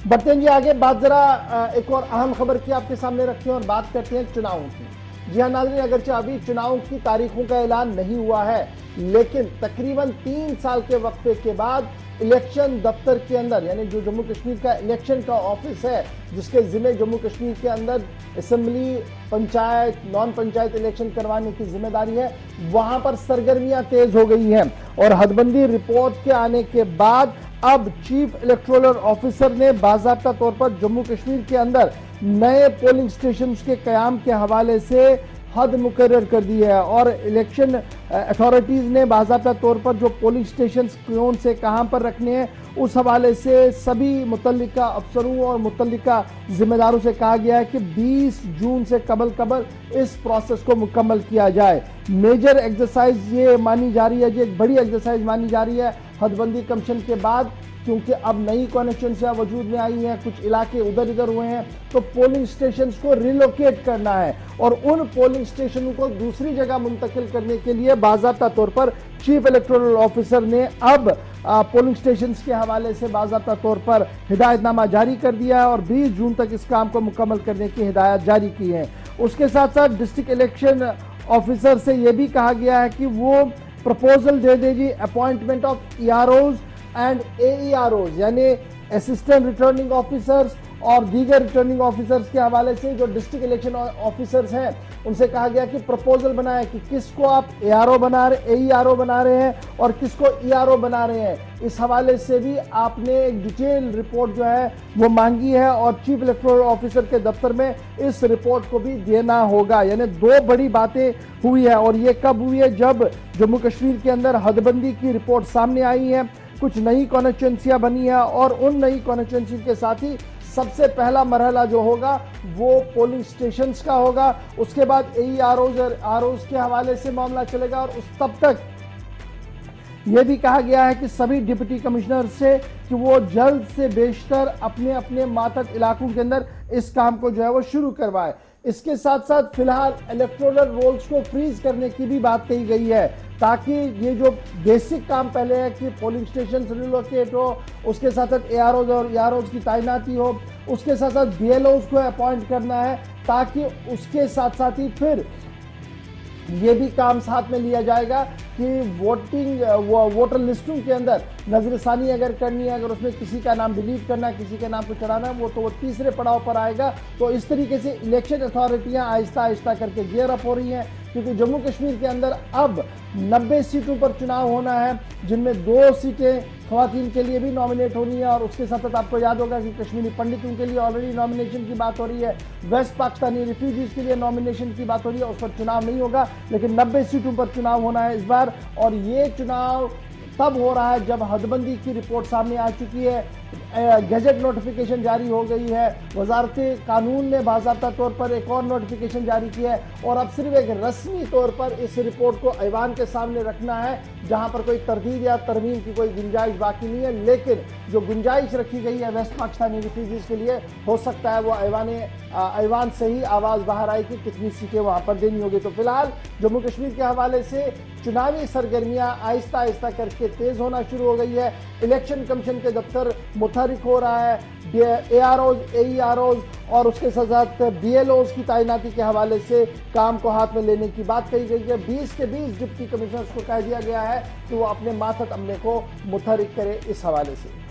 बढ़ते हैं जी आगे। बात जरा एक और अहम खबर की आपके सामने रखते हैं और बात करते हैं चुनावों की। जी हाँ नाज़रीन, अगरचे अभी चुनाव की तारीखों का ऐलान नहीं हुआ है, लेकिन तकरीबन 3 साल के वक्फे के बाद इलेक्शन दफ्तर के अंदर, यानी जो जम्मू कश्मीर का इलेक्शन का ऑफिस है, जिसके जिम्मे जम्मू कश्मीर के अंदर assembly, panchayat, non panchayat election करवाने की जिम्मेदारी है, वहां पर सरगर्मियां तेज हो गई हैं। और हदबंदी रिपोर्ट के आने के बाद अब चीफ इलेक्टोरल ऑफिसर ने बाज़ाब्ता तौर पर जम्मू कश्मीर के अंदर नए पोलिंग स्टेशन के कयाम के हवाले से हद मुकर्रर कर दी है। और इलेक्शन अथॉरिटीज ने बाज़ाब्ता तौर पर जो पोलिंग स्टेशन कौन से कहां पर रखने हैं, उस हवाले से सभी मुतल्लिका अफसरों और मुतल्लिका जिम्मेदारों से कहा गया है कि 20 जून से कबल इस प्रोसेस को मुकम्मल किया जाए। मेजर एक्सरसाइज ये मानी जा रही है, जो एक बड़ी एक्सरसाइज मानी जा रही है हदबंदी कमीशन के बाद, क्योंकि अब नई कॉन्स्टिट्यूंसियां वजूद में आई हैं, कुछ इलाके उधर इधर हुए हैं, तो पोलिंग स्टेशंस को रिलोकेट करना है और उन पोलिंग स्टेशनों को दूसरी जगह मुंतकिल करने के लिए बाज़ाब्ता तौर पर चीफ इलेक्टोरल ऑफिसर ने अब पोलिंग स्टेशंस के हवाले से बाज़ाब्ता तौर पर हिदायतनामा जारी कर दिया है और 20 जून तक इस काम को मुकम्मल करने की हिदायत जारी की है। उसके साथ साथ डिस्ट्रिक्ट इलेक्शन ऑफिसर से यह भी कहा गया है कि वो प्रपोजल दे देगी appointment of EROs and AEROs, यानी असिस्टेंट रिटर्निंग ऑफिसर्स और दीगर रिटर्निंग ऑफिसर्स के हवाले से जो डिस्ट्रिक्ट इलेक्शन ऑफिसर्स हैं, उनसे कहा गया कि प्रपोजल बनाए कि किसको आप AERO बना रहे हैं और किसको ERO बना रहे हैं। इस हवाले से भी आपने एक डिटेल रिपोर्ट जो है वो मांगी है और चीफ इलेक्टोरल ऑफिसर के दफ्तर में इस रिपोर्ट को भी देना होगा। यानी दो बड़ी बातें हुई है और ये कब हुई है? जब जम्मू कश्मीर के अंदर हदबंदी की रिपोर्ट सामने आई है, कुछ नई कॉन्स्टिट्यूंसियां बनी है और उन नई कॉन्स्टिट्यूंसी के साथ ही सबसे पहला मरहला जो होगा वो पोलिंग स्टेशंस का होगा। उसके बाद AEROs और ROs के हवाले से मामला चलेगा और तब तक यह भी कहा गया है कि सभी डिप्टी कमिश्नर से कि वो जल्द से बेशतर अपने अपने मातहत इलाकों के अंदर इस काम को जो है वो शुरू करवाए। इसके साथ साथ फिलहाल इलेक्टोरल रोल्स को फ्रीज करने की भी बात कही गई है, ताकि ये जो बेसिक काम पहले है कि पोलिंग स्टेशन रिलोकेट हो, उसके साथ साथ AROs और EROs की तैनाती हो, उसके साथ साथ BLOs को अपॉइंट करना है, ताकि उसके साथ साथ ही फिर ये भी काम साथ में लिया जाएगा कि वोटर लिस्टों के अंदर नजरसानी अगर करनी है, अगर उसमें किसी का नाम डिलीट करना है, किसी के नाम को चढ़ाना है, वो तीसरे पड़ाव पर आएगा। तो इस तरीके से इलेक्शन अथॉरिटियां आहिस्ता आहिस्ता करके गियर अप हो रही हैं, क्योंकि जम्मू कश्मीर के अंदर अब 90 सीटों पर चुनाव होना है, जिनमें 2 सीटें ख्वातीन के लिए भी नॉमिनेट होनी है। और उसके साथ साथ आपको याद होगा कि कश्मीरी पंडितों के लिए ऑलरेडी नॉमिनेशन की बात हो रही है, वेस्ट पाकिस्तानी रिफ्यूजीज के लिए नॉमिनेशन की बात हो रही है, उस पर चुनाव नहीं होगा, लेकिन 90 सीटों पर चुनाव होना है इस बार। और ये चुनाव तब हो रहा है जब हदबंदी की रिपोर्ट सामने आ चुकी है, गैजेट नोटिफिकेशन जारी हो गई है, वजारत कानून ने बाज़ाब्ता तौर पर एक और नोटिफिकेशन जारी किया है और अब सिर्फ एक रस्मी तौर पर इस रिपोर्ट को ऐवान के सामने रखना है, जहां पर कोई तरदीद या तरमीम की कोई गुंजाइश बाकी नहीं है। लेकिन जो गुंजाइश रखी गई है वेस्ट पाकिस्तानी रिफ्यूजीज के लिए, हो सकता है वो ऐवान से ही आवाज़ बाहर आई कि कितनी सीटें वहां पर देनी होगी। तो फिलहाल जम्मू कश्मीर के हवाले से चुनावी सरगर्मियां आहिस्ता आहिस्ता करके तेज होना शुरू हो गई है। इलेक्शन कमीशन के दफ्तर मुतहरिक हो रहा है, AROs, AEROs और उसके साथ साथ BLOs की तैनाती के हवाले से काम को हाथ में लेने की बात कही गई है। 20 के 20 डिप्टी कमिश्नर्स को कह दिया गया है कि वो अपने मातहत अमले को मुतहरिक करे इस हवाले से।